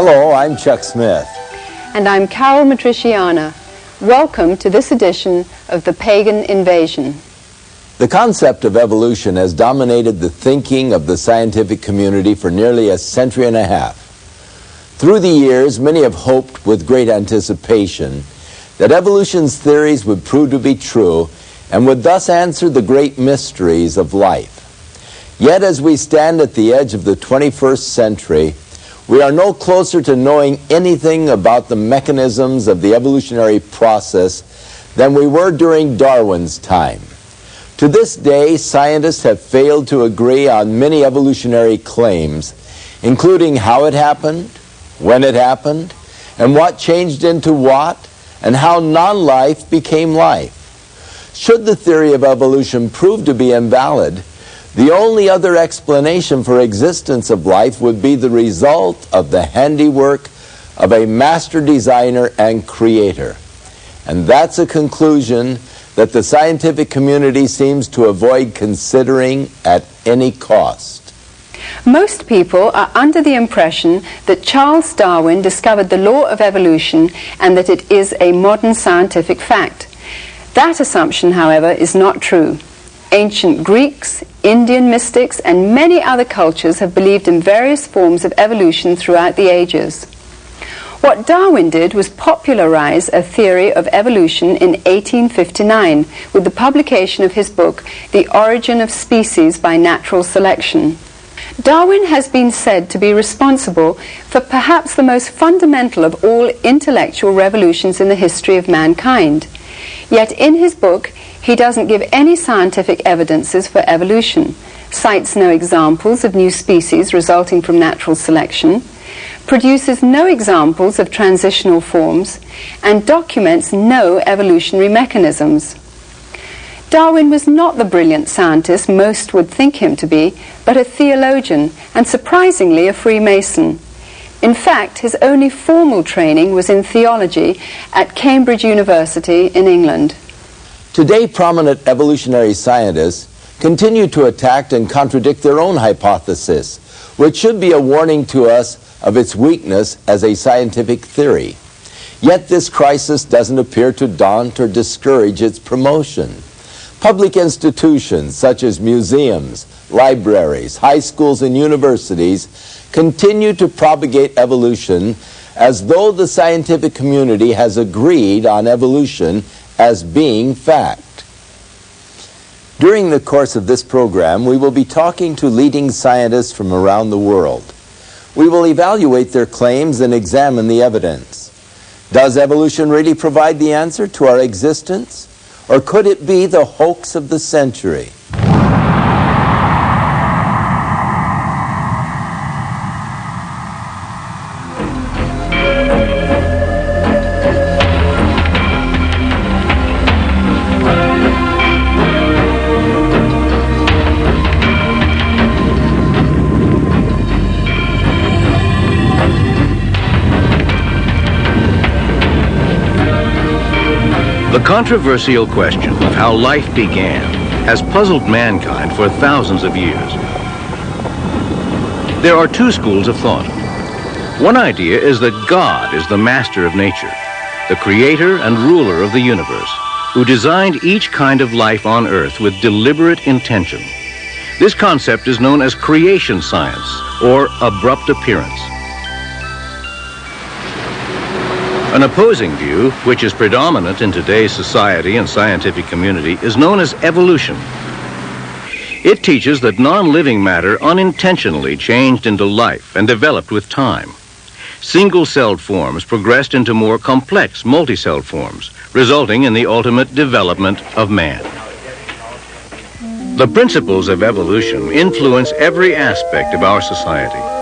Hello, I'm Chuck Smith. And I'm Caryl Matrisciana. Welcome to this edition of The Pagan Invasion. The concept of evolution has dominated the thinking of the scientific community for nearly a century and a half. Through the years, many have hoped with great anticipation that evolution's theories would prove to be true and would thus answer the great mysteries of life. Yet as we stand at the edge of the 21st century, we are no closer to knowing anything about the mechanisms of the evolutionary process than we were during Darwin's time. To this day, scientists have failed to agree on many evolutionary claims, including how it happened, when it happened, and what changed into what, and how non-life became life. Should the theory of evolution prove to be invalid, the only other explanation for existence of life would be the result of the handiwork of a master designer and creator. And that's a conclusion that the scientific community seems to avoid considering at any cost. Most people are under the impression that Charles Darwin discovered the law of evolution and that it is a modern scientific fact. That assumption, however, is not true. Ancient Greeks, Indian mystics, and many other cultures have believed in various forms of evolution throughout the ages. What Darwin did was popularize a theory of evolution in 1859 with the publication of his book, The Origin of Species by Natural Selection. Darwin has been said to be responsible for perhaps the most fundamental of all intellectual revolutions in the history of mankind. Yet in his book, he doesn't give any scientific evidences for evolution, cites no examples of new species resulting from natural selection, produces no examples of transitional forms, and documents no evolutionary mechanisms. Darwin was not the brilliant scientist most would think him to be, but a theologian, and surprisingly a Freemason. In fact, his only formal training was in theology at Cambridge University in England. Today, prominent evolutionary scientists continue to attack and contradict their own hypothesis, which should be a warning to us of its weakness as a scientific theory. Yet this crisis doesn't appear to daunt or discourage its promotion. Public institutions such as museums, libraries, high schools, and universities continue to propagate evolution as though the scientific community has agreed on evolution as being fact. During the course of this program, we will be talking to leading scientists from around the world. We will evaluate their claims and examine the evidence. Does evolution really provide the answer to our existence? Or could it be the hoax of the century? The controversial question of how life began has puzzled mankind for thousands of years. There are two schools of thought. One idea is that God is the master of nature, the creator and ruler of the universe, who designed each kind of life on earth with deliberate intention. This concept is known as creation science, or abrupt appearance. An opposing view, which is predominant in today's society and scientific community, is known as evolution. It teaches that non-living matter unintentionally changed into life and developed with time. Single-celled forms progressed into more complex multi-celled forms, resulting in the ultimate development of man. The principles of evolution influence every aspect of our society.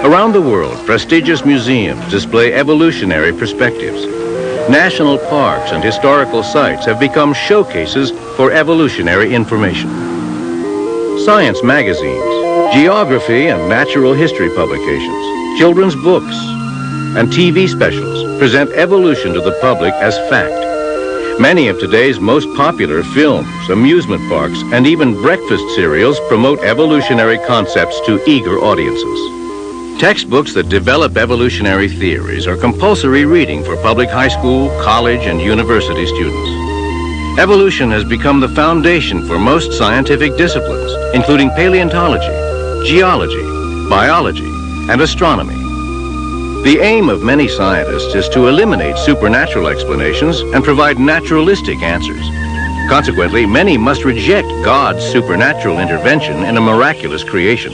Around the world, prestigious museums display evolutionary perspectives. National parks and historical sites have become showcases for evolutionary information. Science magazines, geography and natural history publications, children's books, and TV specials present evolution to the public as fact. Many of today's most popular films, amusement parks, and even breakfast cereals promote evolutionary concepts to eager audiences. Textbooks that develop evolutionary theories are compulsory reading for public high school, college, and university students. Evolution has become the foundation for most scientific disciplines, including paleontology, geology, biology, and astronomy. The aim of many scientists is to eliminate supernatural explanations and provide naturalistic answers. Consequently, many must reject God's supernatural intervention in a miraculous creation.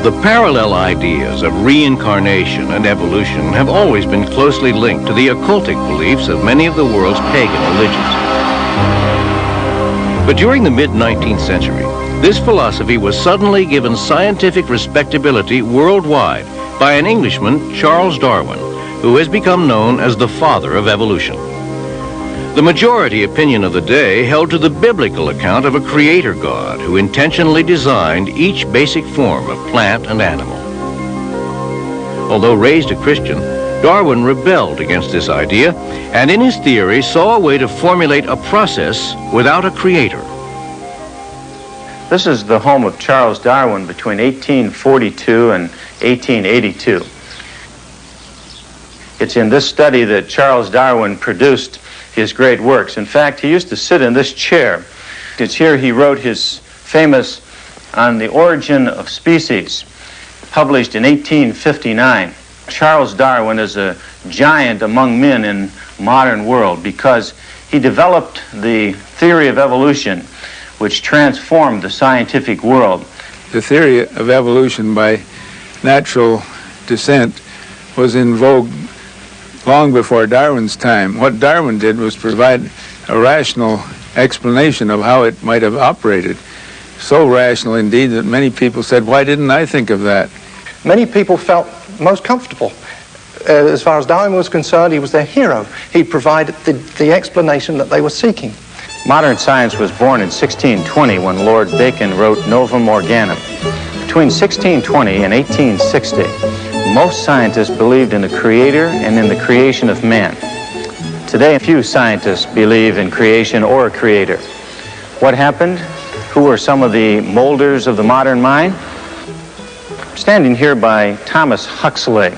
The parallel ideas of reincarnation and evolution have always been closely linked to the occultic beliefs of many of the world's pagan religions. But during the mid-19th century, this philosophy was suddenly given scientific respectability worldwide by an Englishman, Charles Darwin, who has become known as the father of evolution. The majority opinion of the day held to the biblical account of a creator God who intentionally designed each basic form of plant and animal. Although raised a Christian, Darwin rebelled against this idea and in his theory saw a way to formulate a process without a creator. This is the home of Charles Darwin between 1842 and 1882. It's in this study that Charles Darwin produced his great works. In fact, he used to sit in this chair. It's here he wrote his famous On the Origin of Species, published in 1859. Charles Darwin is a giant among men in modern world because he developed the theory of evolution, which transformed the scientific world. The theory of evolution by natural descent was in vogue long before Darwin's time. What Darwin did was provide a rational explanation of how it might have operated. So rational indeed that many people said, why didn't I think of that? Many people felt most comfortable. As far as Darwin was concerned, he was their hero. He provided the explanation that they were seeking. Modern science was born in 1620 when Lord Bacon wrote Novum Organum. Between 1620 and 1860, most scientists believed in the creator and in the creation of man. Today, few scientists believe in creation or a creator. What happened? Who are some of the molders of the modern mind? I'm standing here by Thomas Huxley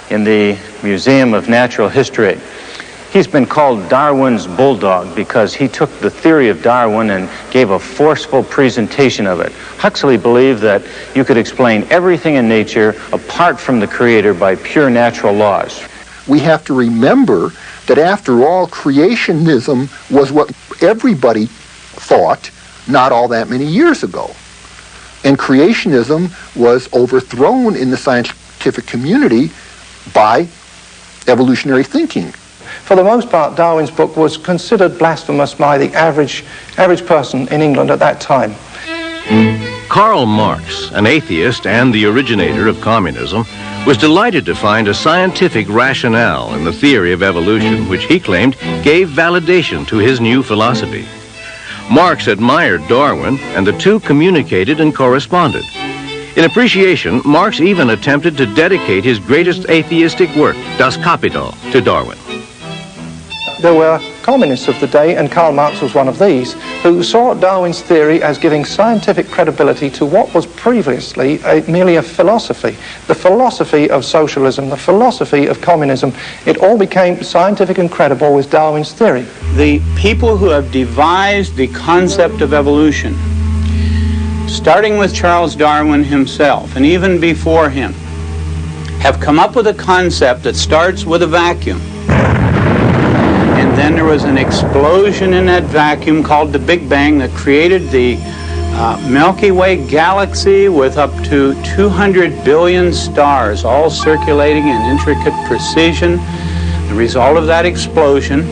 in the Museum of Natural History. He's been called Darwin's bulldog because he took the theory of Darwin and gave a forceful presentation of it. Huxley believed that you could explain everything in nature apart from the creator by pure natural laws. We have to remember that after all, creationism was what everybody thought not all that many years ago. And creationism was overthrown in the scientific community by evolutionary thinking. For the most part, Darwin's book was considered blasphemous by the average person in England at that time. Karl Marx, an atheist and the originator of communism, was delighted to find a scientific rationale in the theory of evolution, which he claimed gave validation to his new philosophy. Marx admired Darwin, and the two communicated and corresponded. In appreciation, Marx even attempted to dedicate his greatest atheistic work, Das Kapital, to Darwin. There were communists of the day, and Karl Marx was one of these, who saw Darwin's theory as giving scientific credibility to what was previously merely a philosophy. The philosophy of socialism, the philosophy of communism, it all became scientific and credible with Darwin's theory. The people who have devised the concept of evolution, starting with Charles Darwin himself, and even before him, have come up with a concept that starts with a vacuum. And then there was an explosion in that vacuum called the Big Bang that created the Milky Way galaxy with up to 200 billion stars, all circulating in intricate precision. The result of that explosion,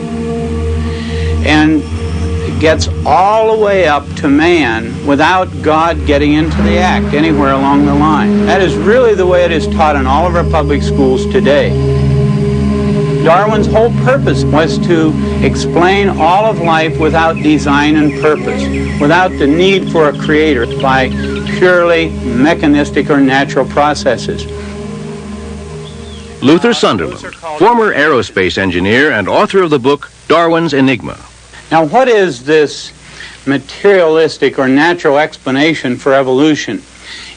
and it gets all the way up to man without God getting into the act anywhere along the line. That is really the way it is taught in all of our public schools today. Darwin's whole purpose was to explain all of life without design and purpose, without the need for a creator, by purely mechanistic or natural processes. Luther Sunderland, former aerospace engineer and author of the book Darwin's Enigma. Now, what is this materialistic or natural explanation for evolution?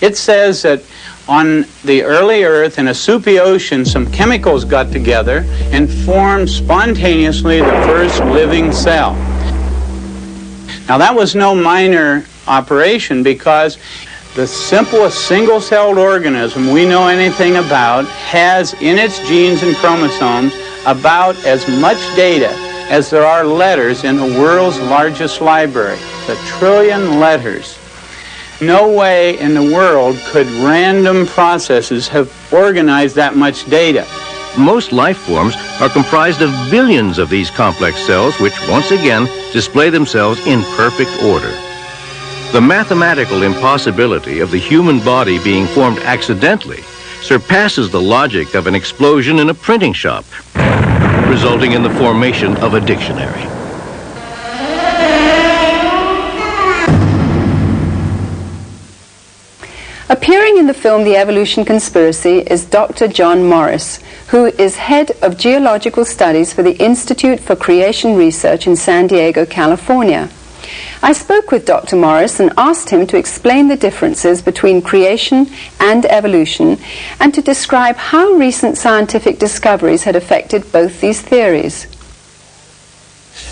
It says that on the early Earth, in a soupy ocean, some chemicals got together and formed spontaneously the first living cell. Now that was no minor operation, because the simplest single-celled organism we know anything about has in its genes and chromosomes about as much data as there are letters in the world's largest library, 1 trillion letters. No way in the world could random processes have organized that much data. Most life forms are comprised of billions of these complex cells, which once again display themselves in perfect order. The mathematical impossibility of the human body being formed accidentally surpasses the logic of an explosion in a printing shop, resulting in the formation of a dictionary. Appearing in the film The Evolution Conspiracy is Dr. John Morris, who is head of geological studies for the Institute for Creation Research in San Diego, California. I spoke with Dr. Morris and asked him to explain the differences between creation and evolution and to describe how recent scientific discoveries had affected both these theories.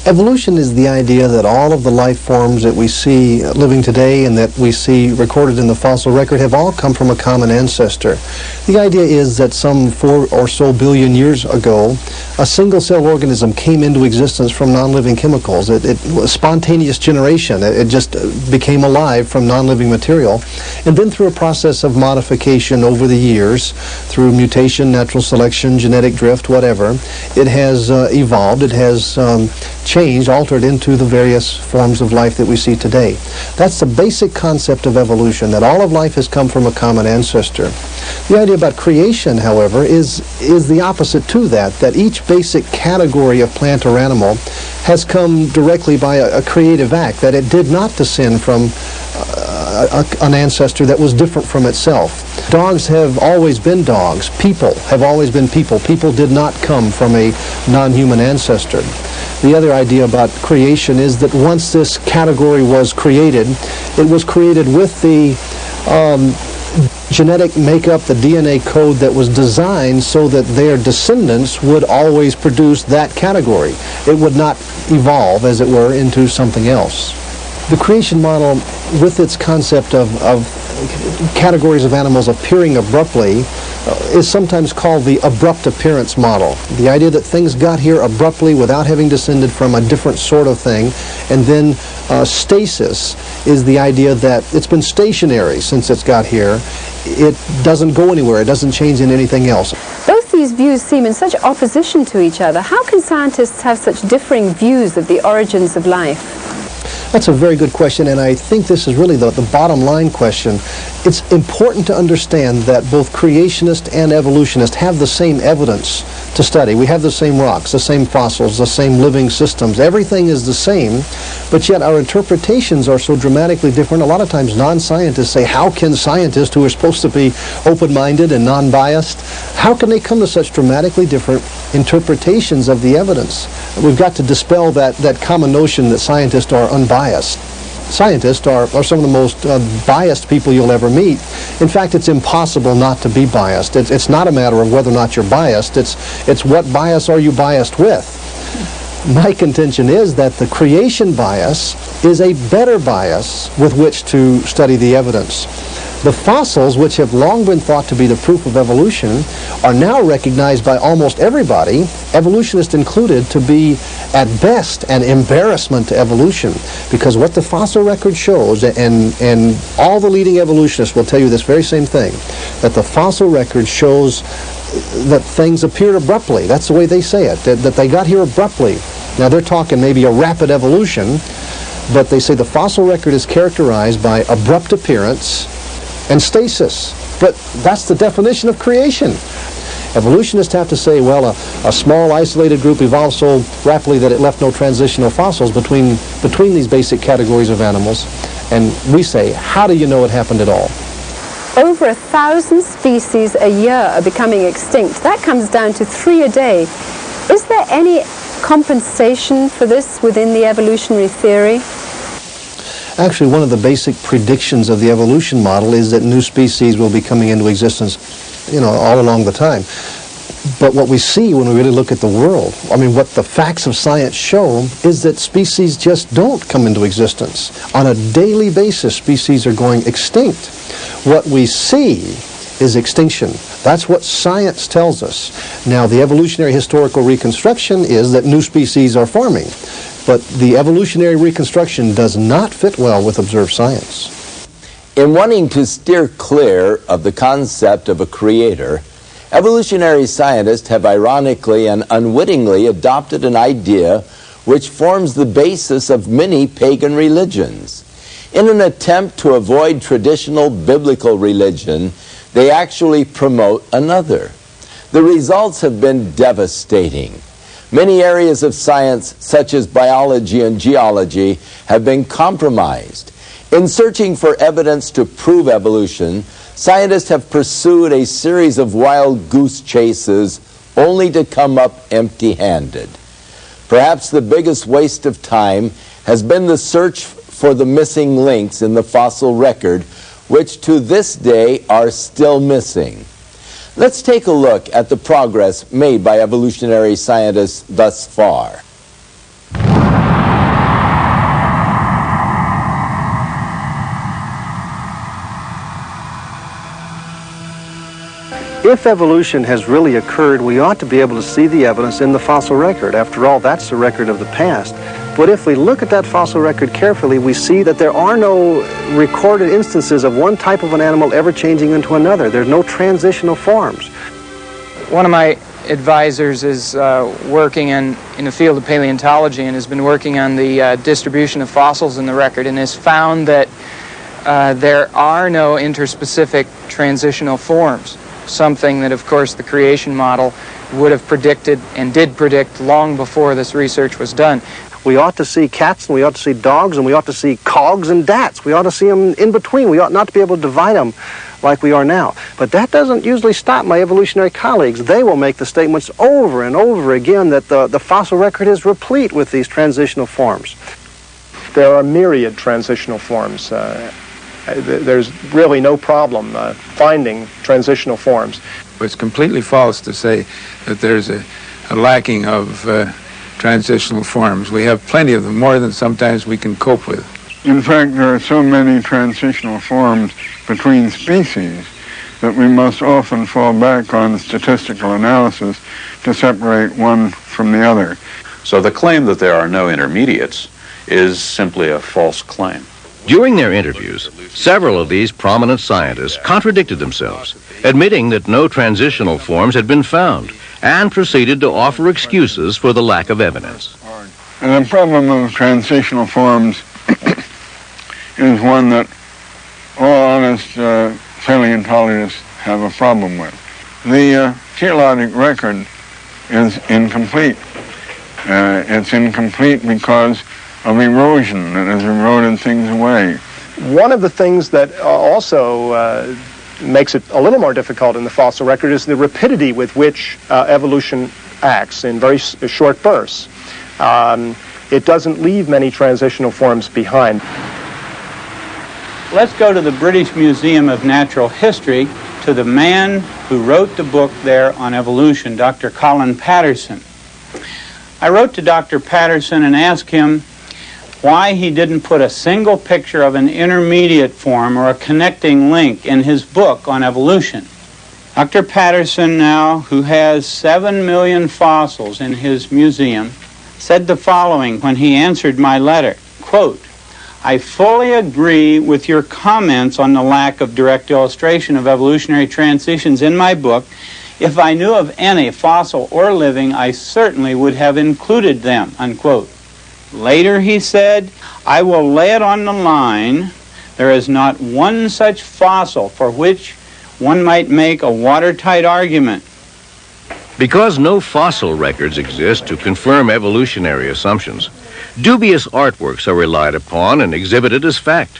Evolution is the idea that all of the life forms that we see living today and that we see recorded in the fossil record have all come from a common ancestor. The idea is that some 4 or so billion years ago, a single-cell organism came into existence from non-living chemicals. It was spontaneous generation. It just became alive from non-living material. And then through a process of modification over the years, through mutation, natural selection, genetic drift, whatever, it has evolved. It has changed, altered into the various forms of life that we see today. That's the basic concept of evolution, that all of life has come from a common ancestor. The idea about creation, however, is the opposite to that, that each basic category of plant or animal has come directly by a creative act, that it did not descend from an ancestor that was different from itself. Dogs have always been dogs. People have always been people. People did not come from a non-human ancestor. The other idea about creation is that once this category was created, it was created with the genetic makeup, the DNA code that was designed so that their descendants would always produce that category. It would not evolve, as it were, into something else. The creation model, with its concept of categories of animals appearing abruptly, is sometimes called the abrupt appearance model. The idea that things got here abruptly without having descended from a different sort of thing. And then stasis is the idea that it's been stationary since it's got here. It doesn't go anywhere. It doesn't change in anything else. Both these views seem in such opposition to each other. How can scientists have such differing views of the origins of life? That's a very good question, and I think this is really the bottom line question. It's important to understand that both creationists and evolutionists have the same evidence to study. We have the same rocks, the same fossils, the same living systems. Everything is the same, but yet our interpretations are so dramatically different. A lot of times non-scientists say, how can scientists who are supposed to be open-minded and non-biased, how can they come to such dramatically different interpretations of the evidence? We've got to dispel that common notion that scientists are unbiased. Scientists are some of the most biased people you'll ever meet. In fact, it's impossible not to be biased. It's not a matter of whether or not you're biased. It's what bias are you biased with. My contention is that the creation bias is a better bias with which to study the evidence. The fossils, which have long been thought to be the proof of evolution, are now recognized by almost everybody, evolutionists included, to be at best an embarrassment to evolution. Because what the fossil record shows, and all the leading evolutionists will tell you this very same thing, that the fossil record shows that things appeared abruptly. That's the way they say it, that they got here abruptly. Now they're talking maybe a rapid evolution, but they say the fossil record is characterized by abrupt appearance and stasis. But that's the definition of creation. Evolutionists have to say, well, a small isolated group evolved so rapidly that it left no transitional fossils between these basic categories of animals. And we say, how do you know it happened at all? Over 1,000 species a year are becoming extinct. That comes down to 3 a day. Is there any compensation for this within the evolutionary theory? Actually, one of the basic predictions of the evolution model is that new species will be coming into existence, all along the time. But what we see when we really look at the world, what the facts of science show is that species just don't come into existence. On a daily basis, species are going extinct. What we see is extinction. That's what science tells us. Now, the evolutionary historical reconstruction is that new species are forming. But the evolutionary reconstruction does not fit well with observed science. In wanting to steer clear of the concept of a creator, evolutionary scientists have ironically and unwittingly adopted an idea which forms the basis of many pagan religions. In an attempt to avoid traditional biblical religion, they actually promote another. The results have been devastating. Many areas of science, such as biology and geology, have been compromised. In searching for evidence to prove evolution, scientists have pursued a series of wild goose chases only to come up empty-handed. Perhaps the biggest waste of time has been the search for the missing links in the fossil record, which to this day are still missing. Let's take a look at the progress made by evolutionary scientists thus far. If evolution has really occurred, we ought to be able to see the evidence in the fossil record. After all, that's the record of the past. But if we look at that fossil record carefully, we see that there are no recorded instances of one type of an animal ever changing into another. There's no transitional forms. One of my advisors is working in the field of paleontology and has been working on the distribution of fossils in the record and has found that there are no interspecific transitional forms, something that, of course, the creation model would have predicted and did predict long before this research was done. We ought to see cats, and we ought to see dogs, and we ought to see cogs and dats. We ought to see them in between. We ought not to be able to divide them like we are now. But that doesn't usually stop my evolutionary colleagues. They will make the statements over and over again that the fossil record is replete with these transitional forms. There are myriad transitional forms. There's really no problem finding transitional forms. It's completely false to say that there's a lacking of transitional forms. We have plenty of them, more than sometimes we can cope with. In fact, there are so many transitional forms between species that we must often fall back on statistical analysis to separate one from the other. So the claim that there are no intermediates is simply a false claim. During their interviews, several of these prominent scientists contradicted themselves, admitting that no transitional forms had been found, and proceeded to offer excuses for the lack of evidence. And the problem of transitional forms is one that all honest paleontologists have a problem with. The geologic record is incomplete. It's incomplete because of erosion that has eroded things away. One of the things that also makes it a little more difficult in the fossil record is the rapidity with which evolution acts in very short bursts. It doesn't leave many transitional forms behind. Let's go to the British Museum of Natural History, to the man who wrote the book there on evolution, Dr. Colin Patterson. I wrote to Dr. Patterson and asked him why he didn't put a single picture of an intermediate form or a connecting link in his book on evolution. Dr. Patterson now, who has 7 million fossils in his museum, said the following when he answered my letter, quote, "I fully agree with your comments on the lack of direct illustration of evolutionary transitions in my book. If I knew of any, fossil or living, I certainly would have included them," unquote. Later he said, "I will lay it on the line. There is not one such fossil for which one might make a watertight argument." Because no fossil records exist to confirm evolutionary assumptions, dubious artworks are relied upon and exhibited as fact.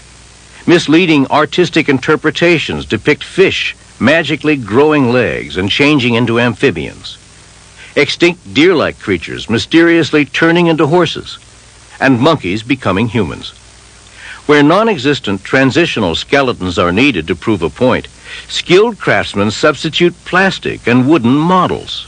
Misleading artistic interpretations depict fish magically growing legs and changing into amphibians, extinct deer-like creatures mysteriously turning into horses, and monkeys becoming humans. Where non-existent transitional skeletons are needed to prove a point, skilled craftsmen substitute plastic and wooden models.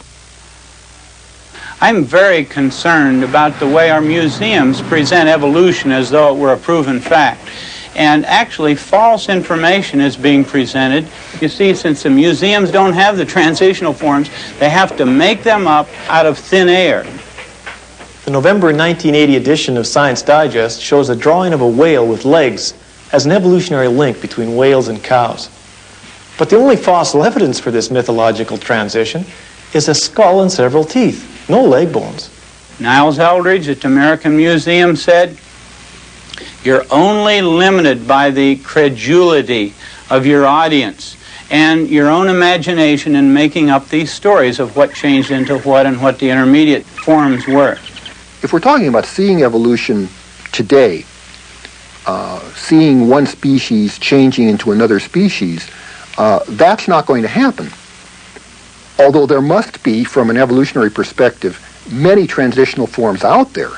I'm very concerned about the way our museums present evolution as though it were a proven fact. And actually, false information is being presented. You see, since the museums don't have the transitional forms, they have to make them up out of thin air. The November 1980 edition of Science Digest shows a drawing of a whale with legs as an evolutionary link between whales and cows. But the only fossil evidence for this mythological transition is a skull and several teeth, no leg bones. Niles Eldridge at the American Museum said, "You're only limited by the credulity of your audience and your own imagination in making up these stories of what changed into what and what the intermediate forms were." If we're talking about seeing evolution today, seeing one species changing into another species, that's not going to happen. Although there must be, from an evolutionary perspective, many transitional forms out there,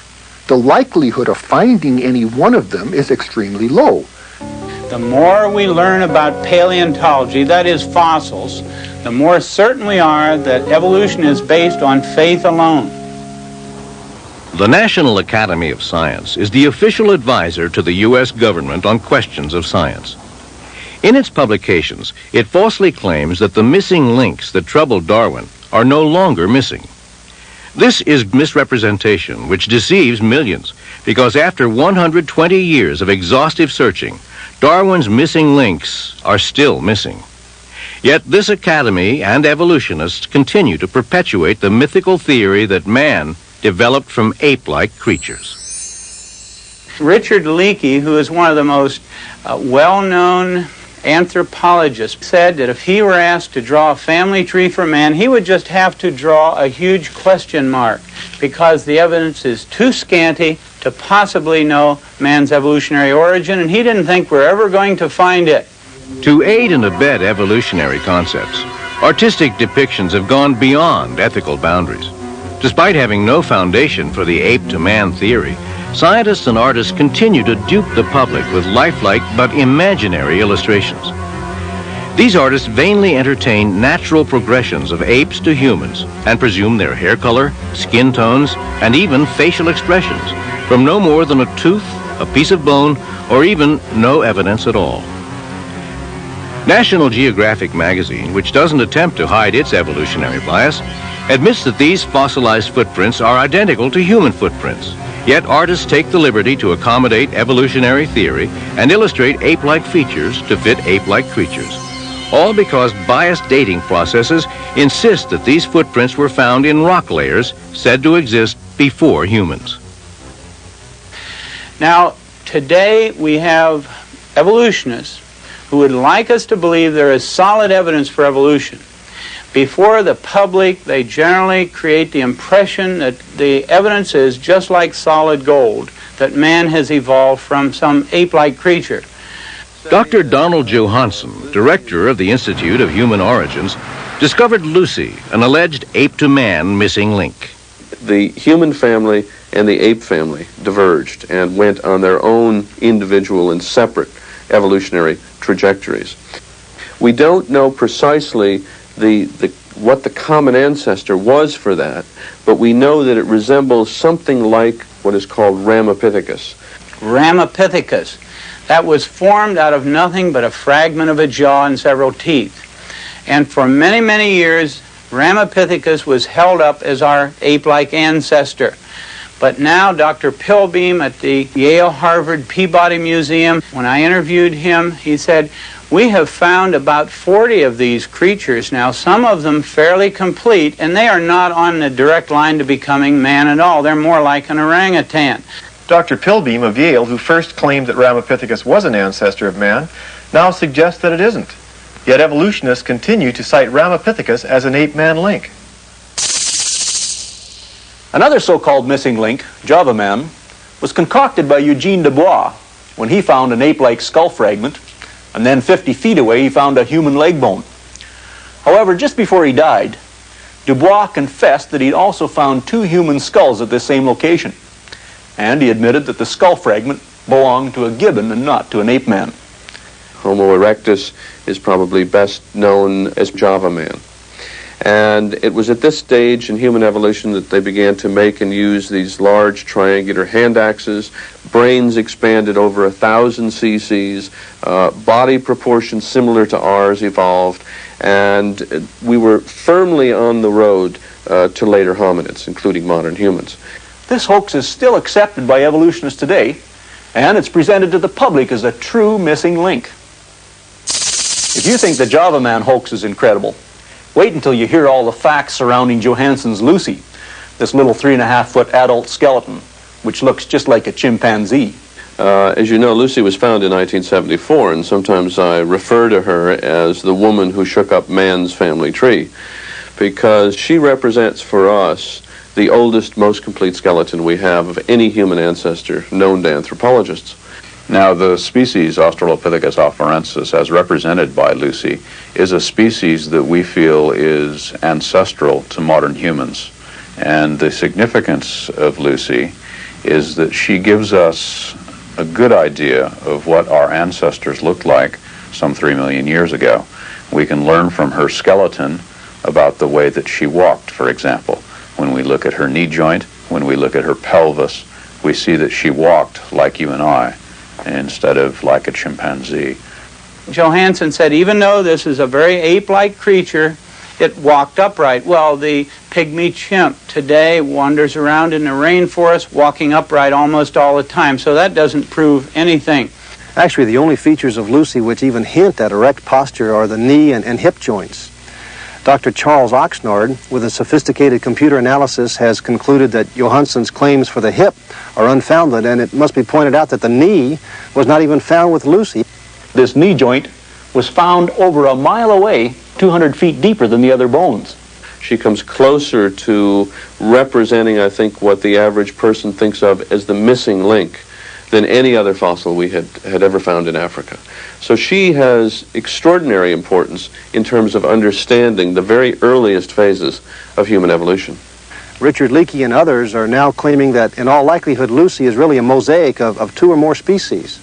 the likelihood of finding any one of them is extremely low. The more we learn about paleontology, that is fossils, the more certain we are that evolution is based on faith alone. The National Academy of Science is the official advisor to the U.S. government on questions of science. In its publications, it falsely claims that the missing links that troubled Darwin are no longer missing. This is misrepresentation which deceives millions, because after 120 years of exhaustive searching, Darwin's missing links are still missing. Yet this academy and evolutionists continue to perpetuate the mythical theory that man developed from ape-like creatures. Richard Leakey, who is one of the most well-known anthropologists, said that if he were asked to draw a family tree for man, he would just have to draw a huge question mark because the evidence is too scanty to possibly know man's evolutionary origin, and he didn't think we're ever going to find it. To aid and abet evolutionary concepts, artistic depictions have gone beyond ethical boundaries. Despite having no foundation for the ape-to-man theory, scientists and artists continue to dupe the public with lifelike but imaginary illustrations. These artists vainly entertain natural progressions of apes to humans and presume their hair color, skin tones, and even facial expressions from no more than a tooth, a piece of bone, or even no evidence at all. National Geographic magazine, which doesn't attempt to hide its evolutionary bias, admits that these fossilized footprints are identical to human footprints. Yet artists take the liberty to accommodate evolutionary theory and illustrate ape-like features to fit ape-like creatures. All because biased dating processes insist that these footprints were found in rock layers said to exist before humans. Now, today we have evolutionists who would like us to believe there is solid evidence for evolution. Before the public, they generally create the impression that the evidence is just like solid gold, that man has evolved from some ape-like creature. Dr. Donald Johanson, director of the Institute of Human Origins, discovered Lucy, an alleged ape-to-man missing link. The human family and the ape family diverged and went on their own individual and separate evolutionary trajectories. We don't know precisely what the common ancestor was for that, but we know that it resembles something like what is called Ramapithecus. Ramapithecus. That was formed out of nothing but a fragment of a jaw and several teeth. And for many, many years, Ramapithecus was held up as our ape-like ancestor. But now Dr. Pilbeam at the Yale Harvard Peabody Museum, when I interviewed him, he said, "We have found about 40 of these creatures now, some of them fairly complete, and they are not on the direct line to becoming man at all. They're more like an orangutan." Dr. Pilbeam of Yale, who first claimed that Ramapithecus was an ancestor of man, now suggests that it isn't. Yet evolutionists continue to cite Ramapithecus as an ape-man link. Another so-called missing link, Java Man, was concocted by Eugene Dubois when he found an ape-like skull fragment, and then 50 feet away he found a human leg bone. However, just before he died, Dubois confessed that he'd also found 2 human skulls at this same location, and he admitted that the skull fragment belonged to a gibbon and not to an ape man. Homo erectus is probably best known as Java man. And it was at this stage in human evolution that they began to make and use these large triangular hand axes, brains expanded over 1,000 cc's, body proportions similar to ours evolved, and we were firmly on the road to later hominids, including modern humans. This hoax is still accepted by evolutionists today, and it's presented to the public as a true missing link. If you think the Java Man hoax is incredible, wait until you hear all the facts surrounding Johansson's Lucy, this little 3.5-foot adult skeleton, which looks just like a chimpanzee. As you know, Lucy was found in 1974, and sometimes I refer to her as the woman who shook up man's family tree, because she represents for us the oldest, most complete skeleton we have of any human ancestor known to anthropologists. Now, the species Australopithecus afarensis, as represented by Lucy, is a species that we feel is ancestral to modern humans. And the significance of Lucy is that she gives us a good idea of what our ancestors looked like some 3 million years ago. We can learn from her skeleton about the way that she walked, for example. When we look at her knee joint, when we look at her pelvis, we see that she walked like you and I, instead of like a chimpanzee. Johansson said, even though this is a very ape-like creature, it walked upright. Well, the pygmy chimp today wanders around in the rainforest walking upright almost all the time, so that doesn't prove anything. Actually, the only features of Lucy which even hint at erect posture are the knee and hip joints. Dr. Charles Oxnard, with a sophisticated computer analysis, has concluded that Johansson's claims for the hip are unfounded, and it must be pointed out that the knee was not even found with Lucy. This knee joint was found over a mile away, 200 feet deeper than the other bones. She comes closer to representing, I think, what the average person thinks of as the missing link than any other fossil we had ever found in Africa. So she has extraordinary importance in terms of understanding the very earliest phases of human evolution. Richard Leakey and others are now claiming that in all likelihood Lucy is really a mosaic of 2 or more species.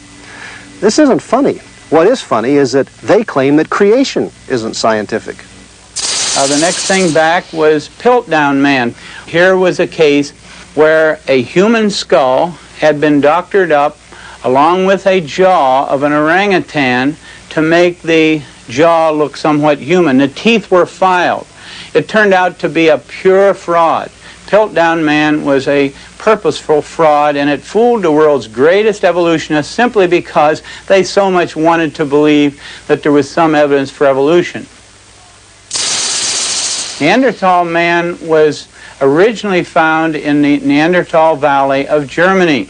This isn't funny. What is funny is that they claim that creation isn't scientific. The next thing back was Piltdown Man. Here was a case where a human skull had been doctored up along with a jaw of an orangutan to make the jaw look somewhat human. The teeth were filed. It turned out to be a pure fraud. Piltdown Man was a purposeful fraud, and it fooled the world's greatest evolutionists simply because they so much wanted to believe that there was some evidence for evolution. Neanderthal man was originally found in the Neanderthal Valley of Germany.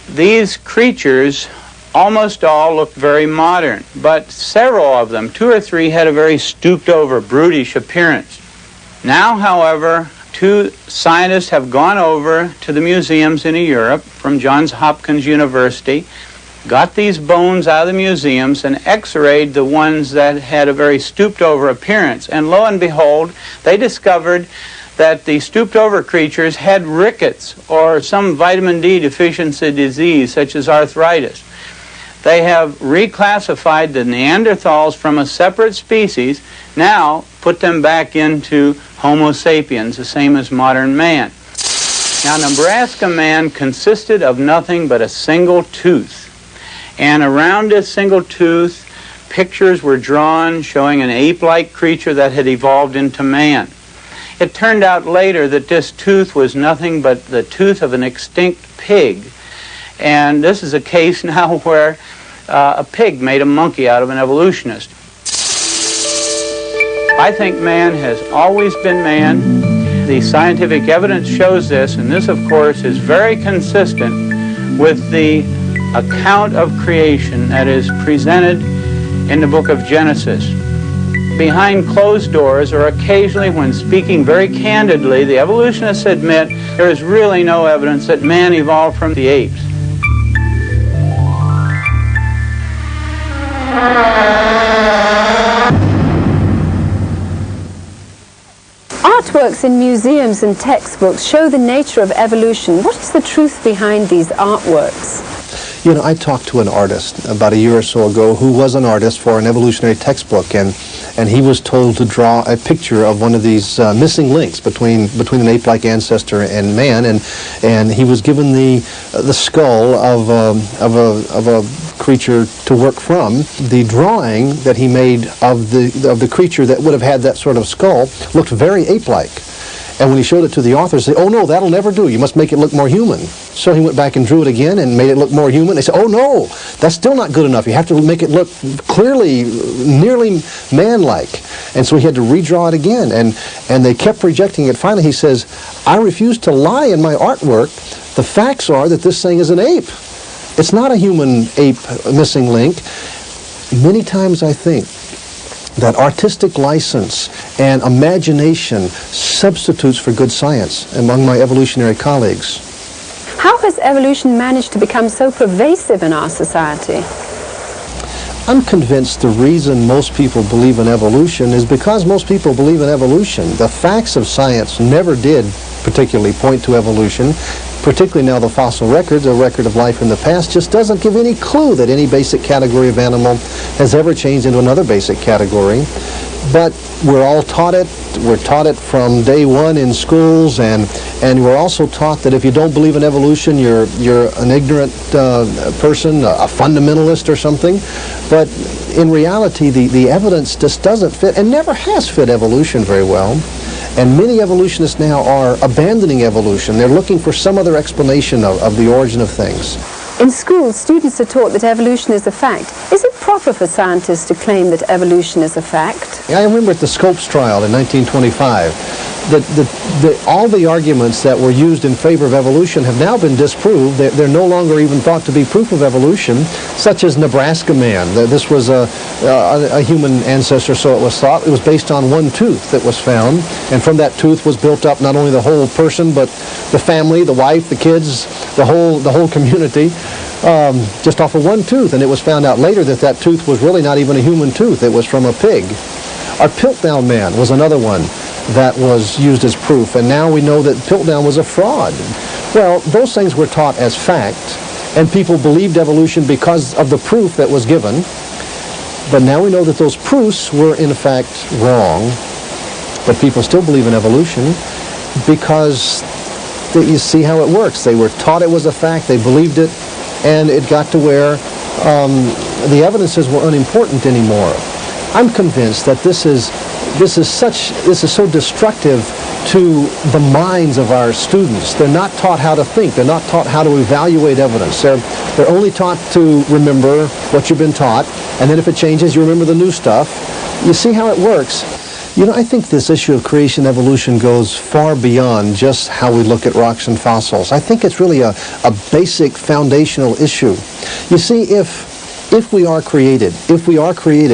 These creatures, almost all, looked very modern, but several of them, 2 or 3, had a very stooped-over, brutish appearance. Now, however, 2 scientists have gone over to the museums in Europe from Johns Hopkins University, got these bones out of the museums and x-rayed the ones that had a very stooped-over appearance. And lo and behold, they discovered that the stooped-over creatures had rickets or some vitamin D deficiency disease, such as arthritis. They have reclassified the Neanderthals from a separate species, now put them back into Homo sapiens, the same as modern man. Now, Nebraska man consisted of nothing but a single tooth. And around this single tooth, pictures were drawn showing an ape-like creature that had evolved into man. It turned out later that this tooth was nothing but the tooth of an extinct pig. And this is a case now where a pig made a monkey out of an evolutionist. I think man has always been man. The scientific evidence shows this, and this, of course, is very consistent with the account of creation that is presented in the book of Genesis. Behind closed doors, or occasionally when speaking very candidly, the evolutionists admit there is really no evidence that man evolved from the apes. Artworks in museums and textbooks show the nature of evolution. What is the truth behind these artworks? You know, I talked to an artist about a year or so ago who was an artist for an evolutionary textbook, and he was told to draw a picture of one of these missing links between an ape-like ancestor and man, and he was given the skull of a creature to work from. The drawing that he made of the creature that would have had that sort of skull looked very ape-like. And when he showed it to the authors, they said, "Oh no, that'll never do. You must make it look more human." So he went back and drew it again and made it look more human. They said, "Oh no, that's still not good enough. You have to make it look clearly, nearly man-like." And so he had to redraw it again, and they kept rejecting it. Finally he says, "I refuse to lie in my artwork. The facts are that this thing is an ape. It's not a human ape missing link." Many times I think that artistic license and imagination substitutes for good science among my evolutionary colleagues. How has evolution managed to become so pervasive in our society? I'm convinced the reason most people believe in evolution is because most people believe in evolution. The facts of science never did particularly point to evolution. Particularly now the fossil records, a record of life in the past, just doesn't give any clue that any basic category of animal has ever changed into another basic category. But we're all taught it. We're taught it from day one in schools, and we're also taught that if you don't believe in evolution, you're an ignorant person, a fundamentalist or something. But in reality, the evidence just doesn't fit and never has fit evolution very well. And many evolutionists now are abandoning evolution. They're looking for some other explanation of the origin of things. In schools, students are taught that evolution is a fact. Is it proper for scientists to claim that evolution is a fact? I remember at the Scopes trial in 1925, all the arguments that were used in favor of evolution have now been disproved. They're no longer even thought to be proof of evolution, such as Nebraska man. This was a human ancestor, so it was thought. It was based on one tooth that was found, and from that tooth was built up not only the whole person, but the family, the wife, the kids, the whole community, just off of one tooth. And it was found out later that that tooth was really not even a human tooth. It was from a pig. Our Piltdown man was another one that was used as proof, and now we know that Piltdown was a fraud. Well, those things were taught as fact, and people believed evolution because of the proof that was given. But now we know that those proofs were in fact wrong, but people still believe in evolution because you see how it works. They were taught it was a fact, they believed it, and it got to where the evidences were unimportant anymore. I'm convinced that this is so destructive to the minds of our students. They're not taught how to think. They're not taught how to evaluate evidence. They're only taught to remember what you've been taught, and then if it changes, you remember the new stuff. You see how it works. You know, I think this issue of creation evolution goes far beyond just how we look at rocks and fossils. I think it's really a basic foundational issue. You see, if we are created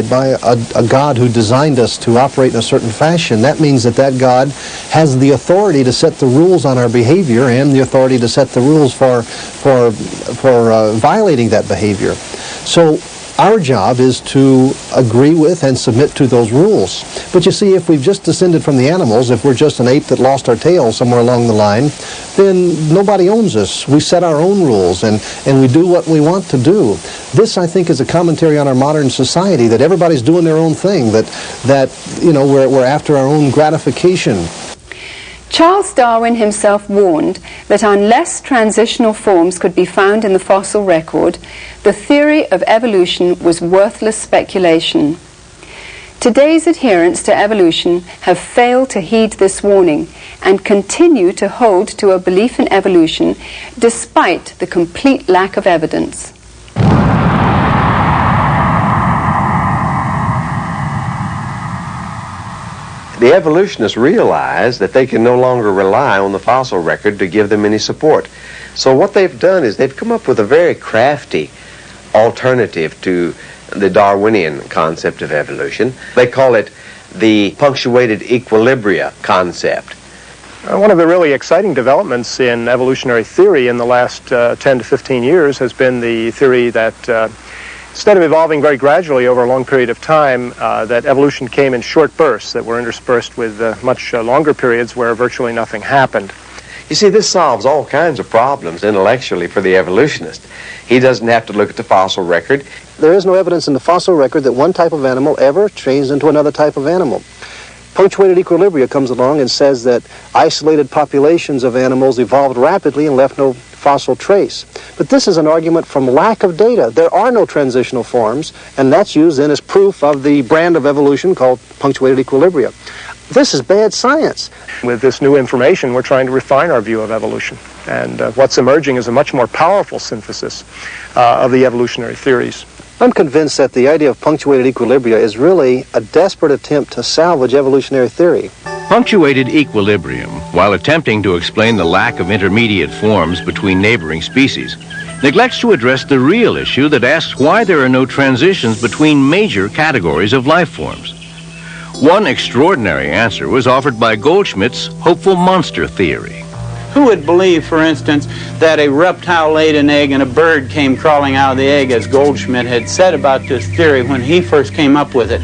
by a God who designed us to operate in a certain fashion, that means that God has the authority to set the rules on our behavior and the authority to set the rules for violating that behavior. So our job is to agree with and submit to those rules. But you see, if we've just descended from the animals, if we're just an ape that lost our tail somewhere along the line, then nobody owns us. We set our own rules and we do what we want to do. This, I think, is a commentary on our modern society, that everybody's doing their own thing, that you know, we're after our own gratification. Charles Darwin himself warned that unless transitional forms could be found in the fossil record, the theory of evolution was worthless speculation. Today's adherents to evolution have failed to heed this warning and continue to hold to a belief in evolution despite the complete lack of evidence. The evolutionists realize that they can no longer rely on the fossil record to give them any support. So what they've done is they've come up with a very crafty alternative to the Darwinian concept of evolution. They call it the punctuated equilibria concept. One of the really exciting developments in evolutionary theory in the last 10 to 15 years has been the theory that instead of evolving very gradually over a long period of time, that evolution came in short bursts that were interspersed with much longer periods where virtually nothing happened. You see, this solves all kinds of problems intellectually for the evolutionist. He doesn't have to look at the fossil record. There is no evidence in the fossil record that one type of animal ever changed into another type of animal. Punctuated equilibria comes along and says that isolated populations of animals evolved rapidly and left no fossil trace. But this is an argument from lack of data. There are no transitional forms, and that's used then as proof of the brand of evolution called punctuated equilibria. This is bad science. With this new information, we're trying to refine our view of evolution. And what's emerging is a much more powerful synthesis of the evolutionary theories. I'm convinced that the idea of punctuated equilibria is really a desperate attempt to salvage evolutionary theory. Punctuated equilibrium, while attempting to explain the lack of intermediate forms between neighboring species, neglects to address the real issue that asks why there are no transitions between major categories of life forms. One extraordinary answer was offered by Goldschmidt's hopeful monster theory. Who would believe, for instance, that a reptile laid an egg and a bird came crawling out of the egg, as Goldschmidt had said about this theory when he first came up with it?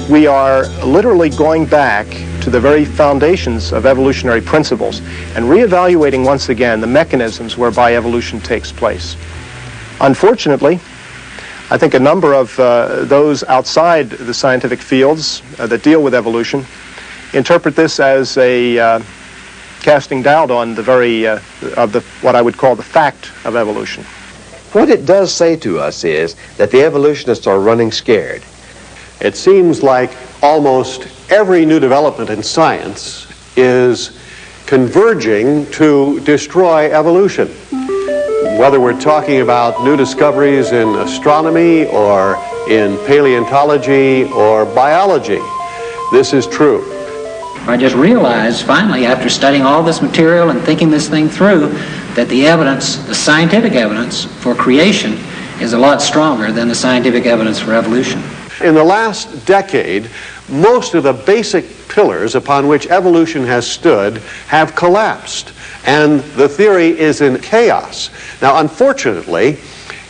We are literally going back to the very foundations of evolutionary principles and reevaluating once again the mechanisms whereby evolution takes place. Unfortunately, I think a number of those outside the scientific fields that deal with evolution interpret this as a casting doubt on the very what I would call the fact of evolution. What it does say to us is that the evolutionists are running scared. It seems like almost every new development in science is converging to destroy evolution. Whether we're talking about new discoveries in astronomy or in paleontology or biology, this is true. I just realized finally, after studying all this material and thinking this thing through, that the evidence, the scientific evidence for creation is a lot stronger than the scientific evidence for evolution. In the last decade, most of the basic pillars upon which evolution has stood have collapsed, and the theory is in chaos. Now, unfortunately,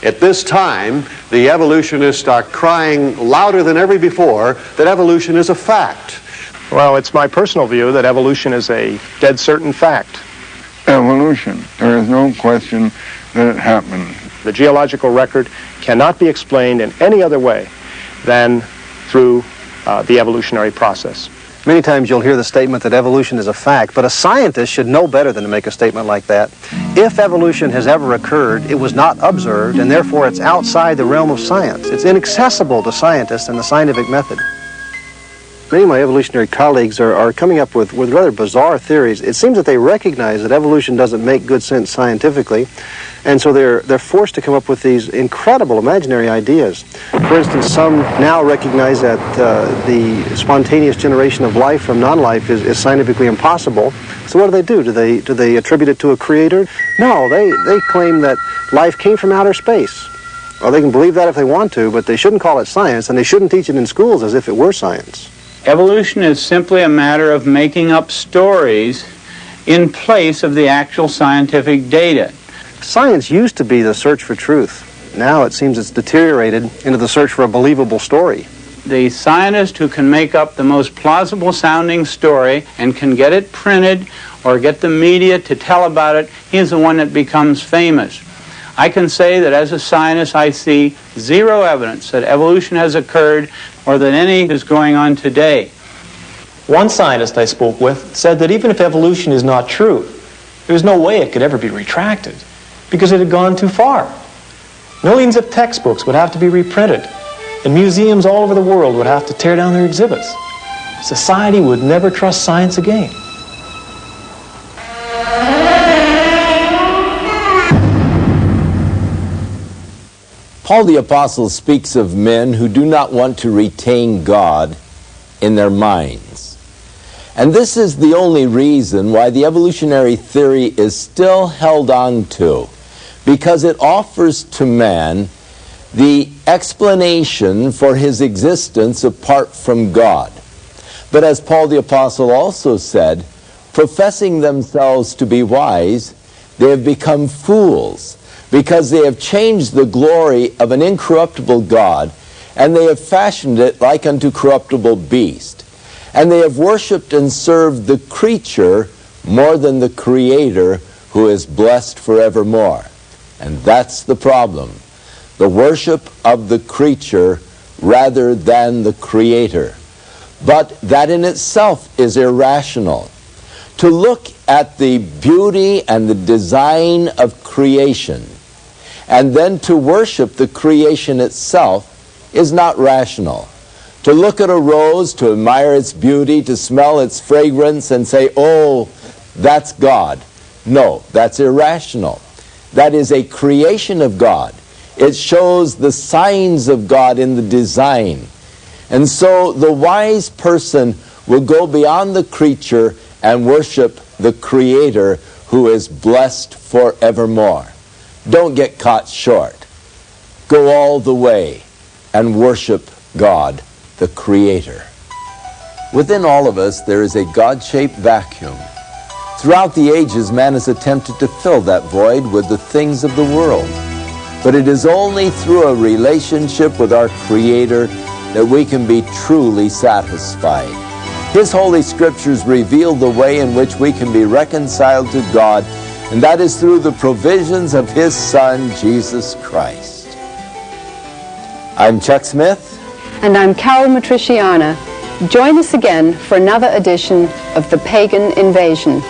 at this time, the evolutionists are crying louder than ever before that evolution is a fact. Well, it's my personal view that evolution is a dead certain fact. Evolution, there is no question that it happened. The geological record cannot be explained in any other way than through the evolutionary process. Many times you'll hear the statement that evolution is a fact, but a scientist should know better than to make a statement like that. If evolution has ever occurred, it was not observed, and therefore it's outside the realm of science. It's inaccessible to scientists and the scientific method. Many of my evolutionary colleagues are coming up with rather bizarre theories. It seems that they recognize that evolution doesn't make good sense scientifically, and so they're forced to come up with these incredible imaginary ideas. For instance, some now recognize that the spontaneous generation of life from non-life is scientifically impossible. So what do? Do they attribute it to a creator? No, they claim that life came from outer space. Well, they can believe that if they want to, but they shouldn't call it science, and they shouldn't teach it in schools as if it were science. Evolution is simply a matter of making up stories in place of the actual scientific data. Science used to be the search for truth. Now it seems it's deteriorated into the search for a believable story. The scientist who can make up the most plausible sounding story and can get it printed or get the media to tell about it, he's the one that becomes famous. I can say that as a scientist I see zero evidence that evolution has occurred or that any is going on today. One scientist I spoke with said that even if evolution is not true, there's no way it could ever be retracted because it had gone too far. Millions of textbooks would have to be reprinted, and museums all over the world would have to tear down their exhibits. Society would never trust science again. Paul the Apostle speaks of men who do not want to retain God in their minds. And this is the only reason why the evolutionary theory is still held on to, because it offers to man the explanation for his existence apart from God. But as Paul the Apostle also said, professing themselves to be wise, they have become fools, because they have changed the glory of an incorruptible God, and they have fashioned it like unto corruptible beast. And they have worshipped and served the creature more than the Creator, who is blessed forevermore. And that's the problem. The worship of the creature rather than the Creator. But that in itself is irrational. To look at the beauty and the design of creation and then to worship the creation itself is not rational. To look at a rose, to admire its beauty, to smell its fragrance and say, oh, that's God. No, that's irrational. That is a creation of God. It shows the signs of God in the design. And so the wise person will go beyond the creature and worship the Creator, who is blessed forevermore. Don't get caught short. Go all the way and worship God, the Creator. Within all of us, there is a God-shaped vacuum. Throughout the ages, man has attempted to fill that void with the things of the world. But it is only through a relationship with our Creator that we can be truly satisfied. His Holy Scriptures reveal the way in which we can be reconciled to God, and that is through the provisions of His Son, Jesus Christ. I'm Chuck Smith. And I'm Caryl Matrisciana. Join us again for another edition of The Pagan Invasion.